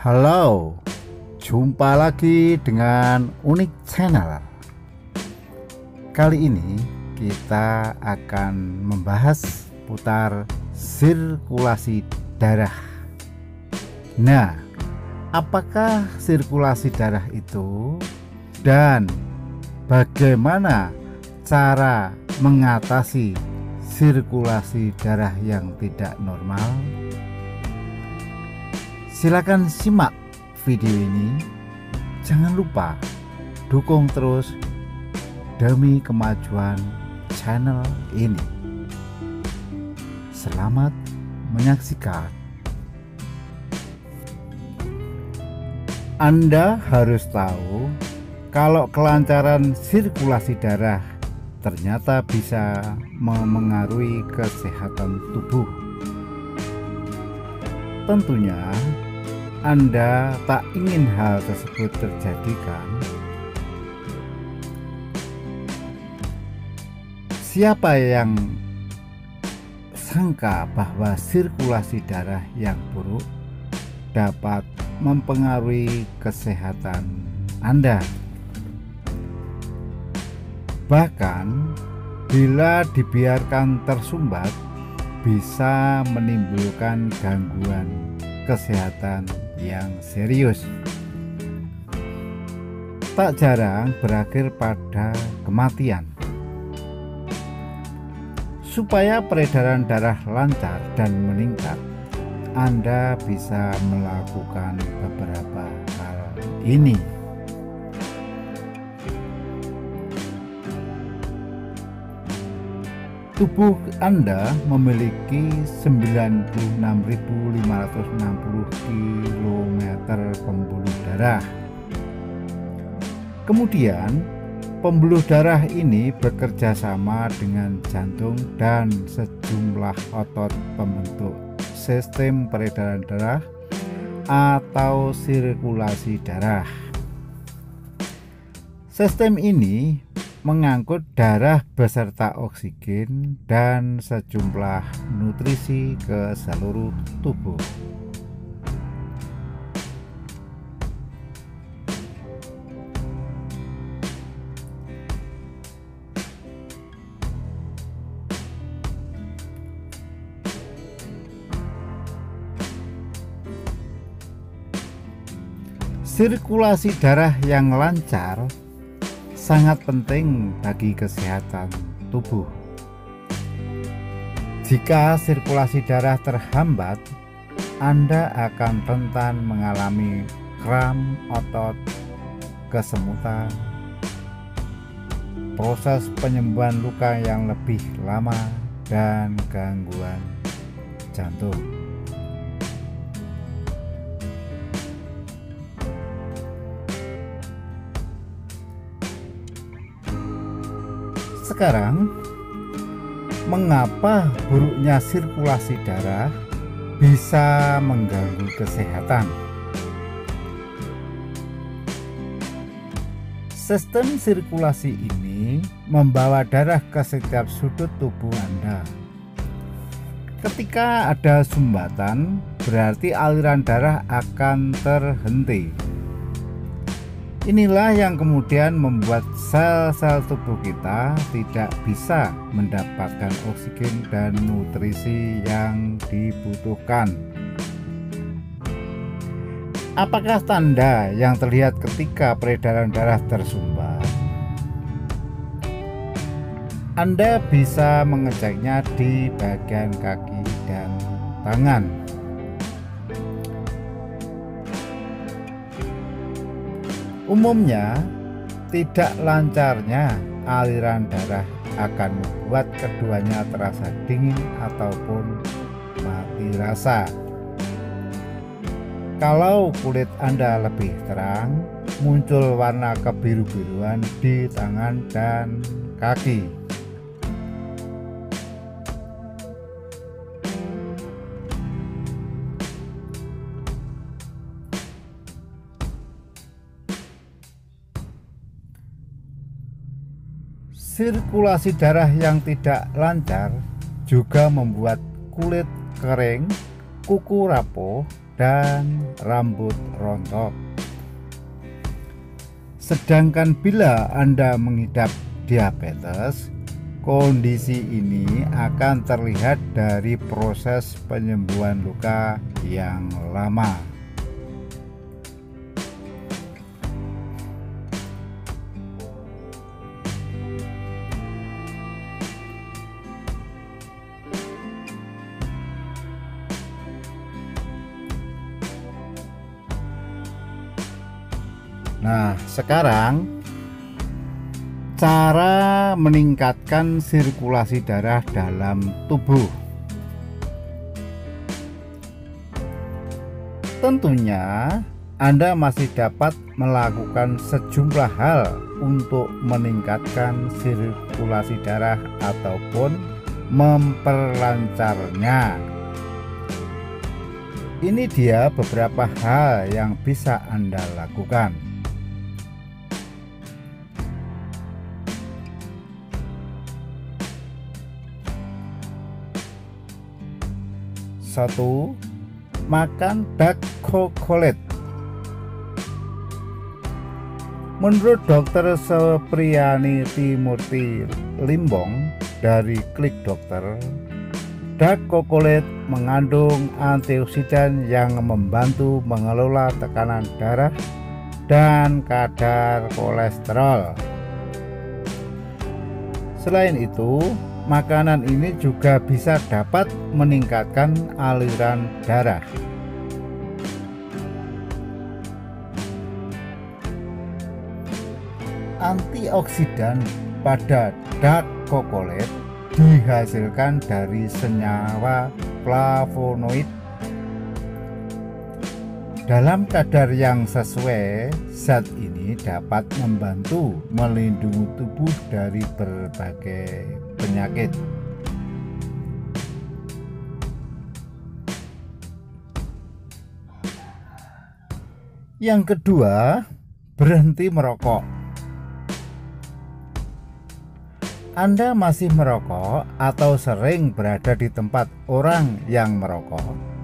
Halo, jumpa lagi dengan Unik Channel. Kali ini kita akan membahas putar sirkulasi darah. Nah, apakah sirkulasi darah itu dan bagaimana cara mengatasi sirkulasi darah yang tidak normal? Silakan simak video ini. Jangan lupa dukung terus demi kemajuan channel ini. Selamat menyaksikan. Anda harus tahu kalau kelancaran sirkulasi darah ternyata bisa memengaruhi kesehatan tubuh. Tentunya Anda tak ingin hal tersebut terjadi, kan? Siapa yang sangka bahwa sirkulasi darah yang buruk dapat mempengaruhi kesehatan Anda? Bahkan bila dibiarkan tersumbat bisa menimbulkan gangguan kesehatan yang serius, tak jarang berakhir pada kematian. Supaya peredaran darah lancar dan meningkat, Anda bisa melakukan beberapa hal ini. Tubuh Anda memiliki 96.560 km pembuluh darah. Kemudian, pembuluh darah ini bekerja sama dengan jantung dan sejumlah otot pembentuk sistem peredaran darah atau sirkulasi darah. Sistem ini mengangkut darah beserta oksigen dan sejumlah nutrisi ke seluruh tubuh. Sirkulasi darah yang lancar sangat penting bagi kesehatan tubuh. Jika sirkulasi darah terhambat, Anda akan rentan mengalami kram otot, kesemutan, proses penyembuhan luka yang lebih lama, dan gangguan jantung. Sekarang, mengapa buruknya sirkulasi darah bisa mengganggu kesehatan? Sistem sirkulasi ini membawa darah ke setiap sudut tubuh Anda. Ketika ada sumbatan, berarti aliran darah akan terhenti. Inilah yang kemudian membuat sel-sel tubuh kita tidak bisa mendapatkan oksigen dan nutrisi yang dibutuhkan. Apakah tanda yang terlihat ketika peredaran darah tersumbat? Anda bisa mengeceknya di bagian kaki dan tangan. Umumnya, tidak lancarnya aliran darah akan membuat keduanya terasa dingin ataupun mati rasa. Kalau kulit Anda lebih terang, muncul warna kebiru-biruan di tangan dan kaki. Sirkulasi darah yang tidak lancar juga membuat kulit kering, kuku rapuh, dan rambut rontok. Sedangkan bila Anda mengidap diabetes, kondisi ini akan terlihat dari proses penyembuhan luka yang lama. Nah, sekarang cara meningkatkan sirkulasi darah dalam tubuh. Tentunya Anda masih dapat melakukan sejumlah hal untuk meningkatkan sirkulasi darah ataupun memperlancarnya. Ini dia beberapa hal yang bisa Anda lakukan. 1. Makan dark chocolate. Menurut Dr. Sepriani Timurti Limbong dari Klik Dokter, dark chocolate mengandung antioksidan yang membantu mengelola tekanan darah dan kadar kolesterol. Selain itu, makanan ini juga bisa dapat meningkatkan aliran darah. Antioksidan pada dark chocolate dihasilkan dari senyawa flavonoid. Dalam kadar yang sesuai, zat ini dapat membantu melindungi tubuh dari berbagai penyakit. Yang kedua, berhenti merokok. Anda masih merokok atau sering berada di tempat orang yang merokok?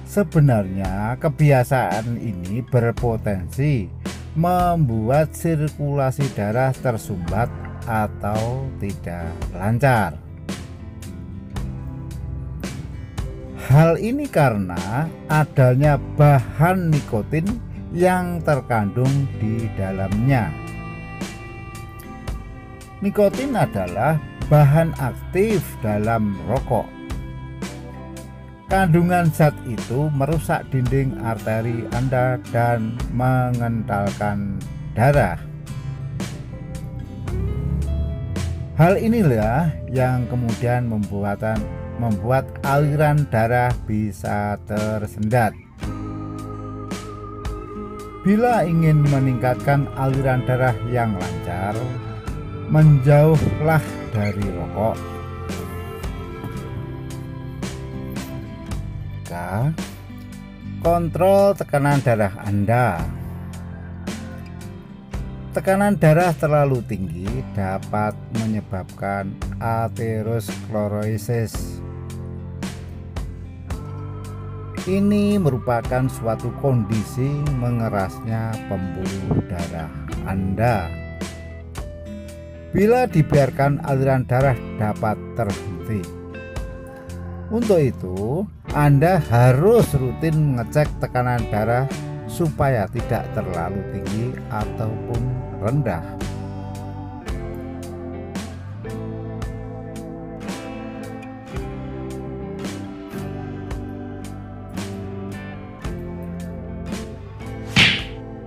Sebenarnya kebiasaan ini berpotensi membuat sirkulasi darah tersumbat atau tidak lancar. Hal ini karena adanya bahan nikotin yang terkandung di dalamnya. Nikotin adalah bahan aktif dalam rokok. Kandungan zat itu merusak dinding arteri Anda dan mengentalkan darah. Hal inilah yang kemudian membuat aliran darah bisa tersendat. Bila ingin meningkatkan aliran darah yang lancar, menjauhlah dari rokok. Kontrol tekanan darah Anda. Tekanan darah terlalu tinggi dapat menyebabkan aterosklerosis. Ini merupakan suatu kondisi mengerasnya pembuluh darah Anda. Bila dibiarkan, aliran darah dapat terhenti. Untuk itu, Anda harus rutin mengecek tekanan darah supaya tidak terlalu tinggi ataupun rendah.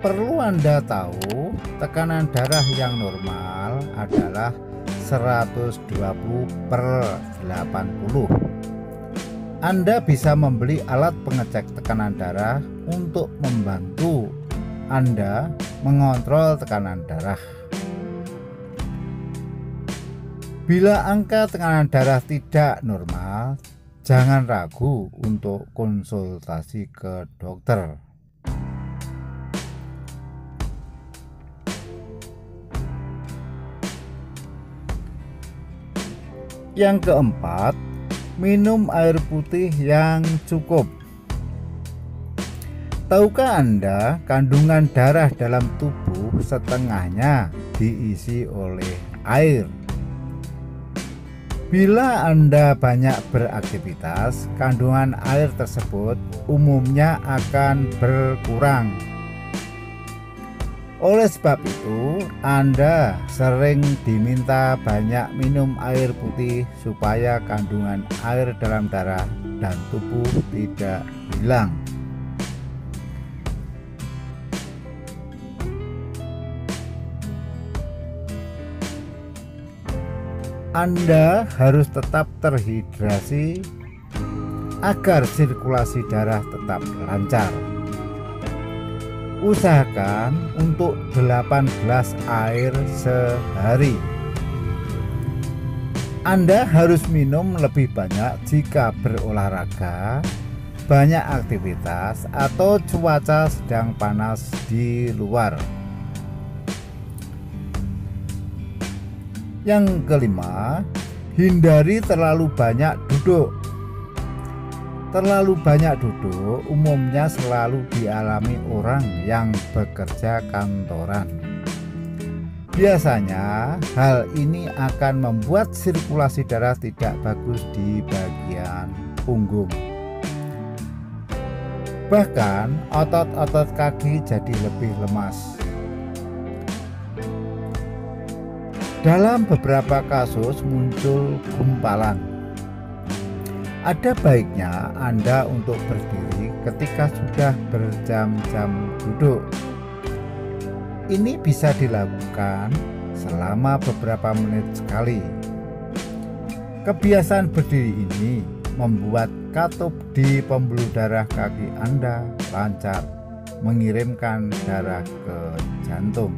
Perlu Anda tahu, tekanan darah yang normal adalah 120/80. Anda bisa membeli alat pengecek tekanan darah untuk membantu Anda mengontrol tekanan darah. Bila angka tekanan darah tidak normal, jangan ragu untuk konsultasi ke dokter. Yang keempat, minum air putih yang cukup. Tahukah Anda, kandungan darah dalam tubuh setengahnya diisi oleh air? Bila Anda banyak beraktivitas, kandungan air tersebut umumnya akan berkurang. Oleh sebab itu, Anda sering diminta banyak minum air putih supaya kandungan air dalam darah dan tubuh tidak hilang. Anda harus tetap terhidrasi agar sirkulasi darah tetap lancar. Usahakan untuk 8 gelas air sehari. Anda harus minum lebih banyak jika berolahraga, banyak aktivitas, atau cuaca sedang panas di luar. Yang kelima, hindari terlalu banyak duduk. Terlalu banyak duduk umumnya selalu dialami orang yang bekerja kantoran. Biasanya hal ini akan membuat sirkulasi darah tidak bagus di bagian punggung. Bahkan otot-otot kaki jadi lebih lemas. Dalam beberapa kasus muncul gumpalan. Ada baiknya Anda untuk berdiri ketika sudah berjam-jam duduk. Ini bisa dilakukan selama beberapa menit sekali. Kebiasaan berdiri ini membuat katup di pembuluh darah kaki Anda lancar, mengirimkan darah ke jantung.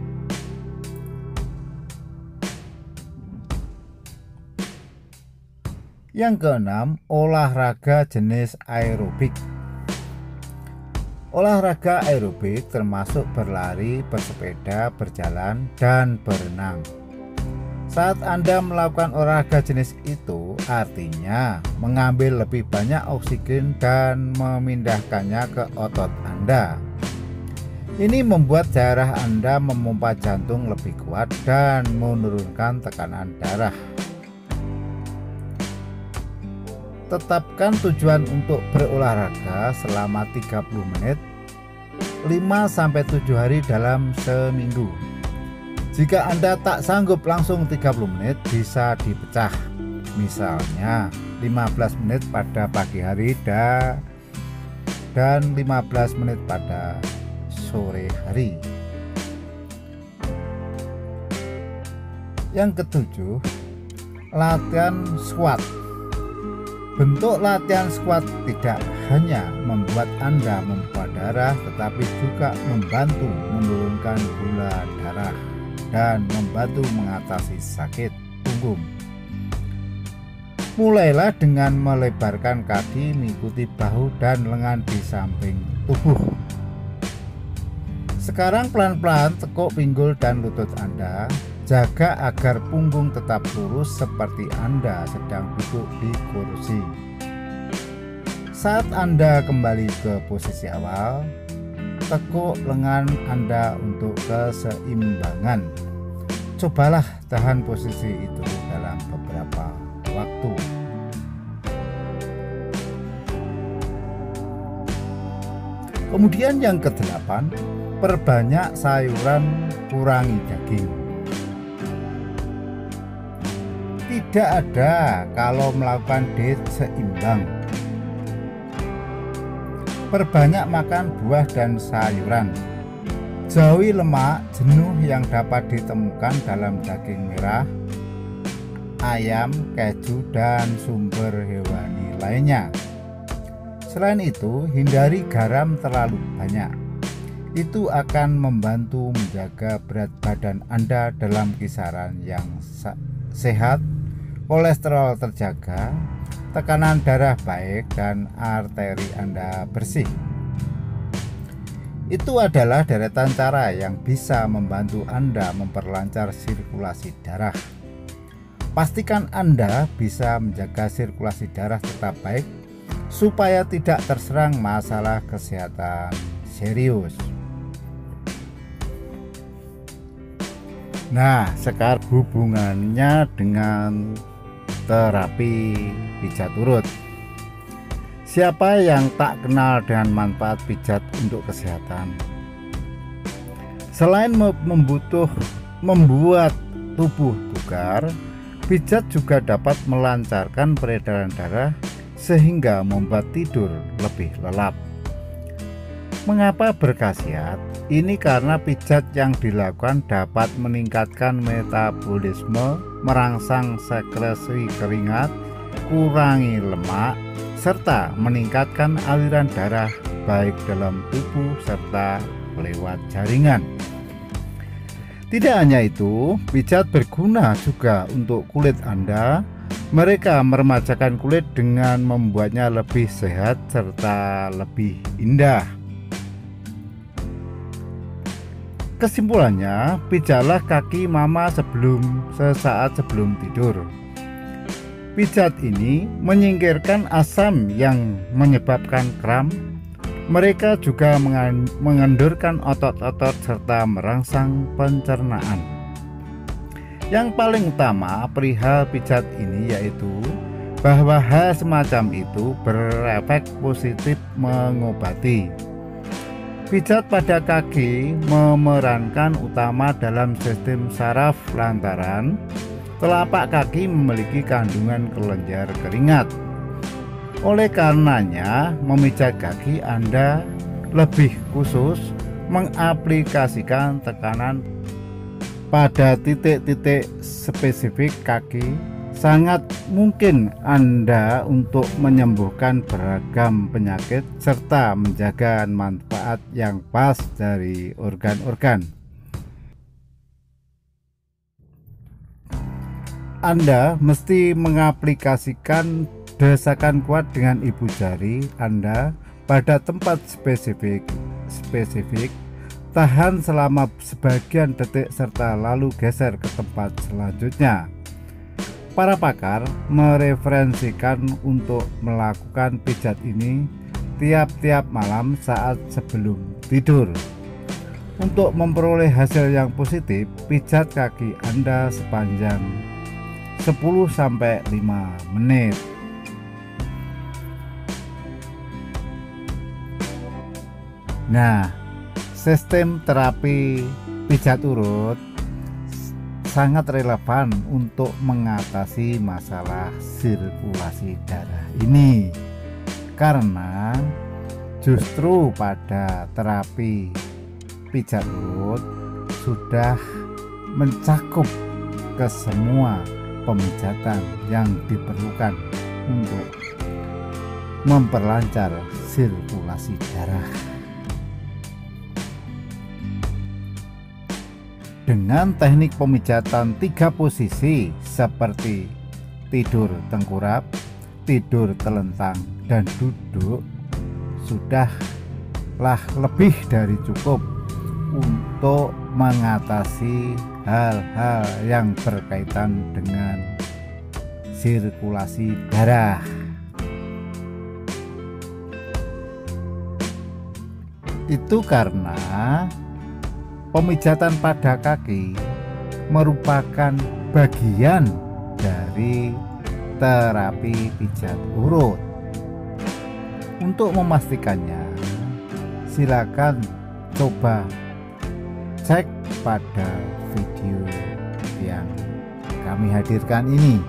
Yang keenam, olahraga jenis aerobik. Olahraga aerobik termasuk berlari, bersepeda, berjalan, dan berenang. Saat Anda melakukan olahraga jenis itu, artinya mengambil lebih banyak oksigen dan memindahkannya ke otot Anda. Ini membuat darah Anda memompa jantung lebih kuat dan menurunkan tekanan darah. Tetapkan tujuan untuk berolahraga selama 30 menit 5-7 hari dalam seminggu. Jika Anda tak sanggup langsung 30 menit, bisa dipecah. Misalnya 15 menit pada pagi hari dan 15 menit pada sore hari. Yang ketujuh, latihan squat. Bentuk latihan squat tidak hanya membuat Anda memompa darah, tetapi juga membantu menurunkan gula darah dan membantu mengatasi sakit punggung. Mulailah dengan melebarkan kaki mengikuti bahu dan lengan di samping tubuh. Sekarang pelan-pelan tekuk pinggul dan lutut Anda. Jaga agar punggung tetap lurus seperti Anda sedang duduk di kursi. Saat Anda kembali ke posisi awal, tekuk lengan Anda untuk keseimbangan. Cobalah tahan posisi itu dalam beberapa waktu. Kemudian yang ke-8, perbanyak sayuran, kurangi daging. Tidak ada kalau melakukan diet seimbang. Perbanyak makan buah dan sayuran. Jauhi lemak jenuh yang dapat ditemukan dalam daging merah, ayam, keju, dan sumber hewani lainnya. Selain itu, hindari garam terlalu banyak. Itu akan membantu menjaga berat badan Anda dalam kisaran yang sehat, kolesterol terjaga, tekanan darah baik, dan arteri Anda bersih. Itu adalah deretan cara yang bisa membantu Anda memperlancar sirkulasi darah. Pastikan Anda bisa menjaga sirkulasi darah tetap baik supaya tidak terserang masalah kesehatan serius. Nah, sekarang hubungannya dengan terapi pijat urut. Siapa yang tak kenal dengan manfaat pijat untuk kesehatan? Selain membuat tubuh bugar, pijat juga dapat melancarkan peredaran darah sehingga membuat tidur lebih lelap. Mengapa berkhasiat? Ini karena pijat yang dilakukan dapat meningkatkan metabolisme, merangsang sekresi keringat, kurangi lemak, serta meningkatkan aliran darah baik dalam tubuh serta lewat jaringan. Tidak hanya itu, pijat berguna juga untuk kulit Anda. Mereka meremajakan kulit dengan membuatnya lebih sehat serta lebih indah. Kesimpulannya, pijatlah kaki mama sesaat sebelum tidur. Pijat ini menyingkirkan asam yang menyebabkan kram. Mereka juga mengendurkan otot-otot serta merangsang pencernaan. Yang paling utama perihal pijat ini yaitu bahwa hal semacam itu berefek positif mengobati. Pijat pada kaki memerankan utama dalam sistem saraf lantaran telapak kaki memiliki kandungan kelenjar keringat. Oleh karenanya, memijat kaki Anda lebih khusus mengaplikasikan tekanan pada titik-titik spesifik kaki. Sangat mungkin Anda untuk menyembuhkan beragam penyakit serta menjaga manfaat yang pas dari organ-organ. Anda mesti mengaplikasikan desakan kuat dengan ibu jari Anda pada tempat spesifik, tahan selama sebagian detik serta lalu geser ke tempat selanjutnya. Para pakar mereferensikan untuk melakukan pijat ini tiap-tiap malam saat sebelum tidur. Untuk memperoleh hasil yang positif, pijat kaki Anda sepanjang 10-5 menit. Nah, sistem terapi pijat urut sangat relevan untuk mengatasi masalah sirkulasi darah ini, karena justru pada terapi pijat urut sudah mencakup ke semua pemijatan yang diperlukan untuk memperlancar sirkulasi darah. Dengan teknik pemijatan 3 posisi seperti tidur tengkurap, tidur telentang, dan duduk, sudahlah lebih dari cukup untuk mengatasi hal-hal yang berkaitan dengan sirkulasi darah. Itu karena pemijatan pada kaki merupakan bagian dari terapi pijat urut. Untuk memastikannya, silakan coba cek pada video yang kami hadirkan ini.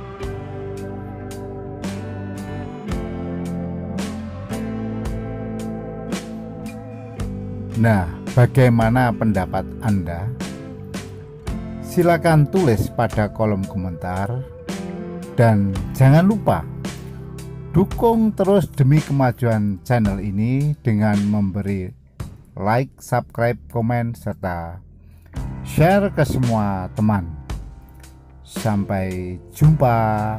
Nah, bagaimana pendapat Anda? Silakan tulis pada kolom komentar. Dan jangan lupa dukung terus demi kemajuan channel ini dengan memberi like, subscribe, komen, serta share ke semua teman. Sampai jumpa.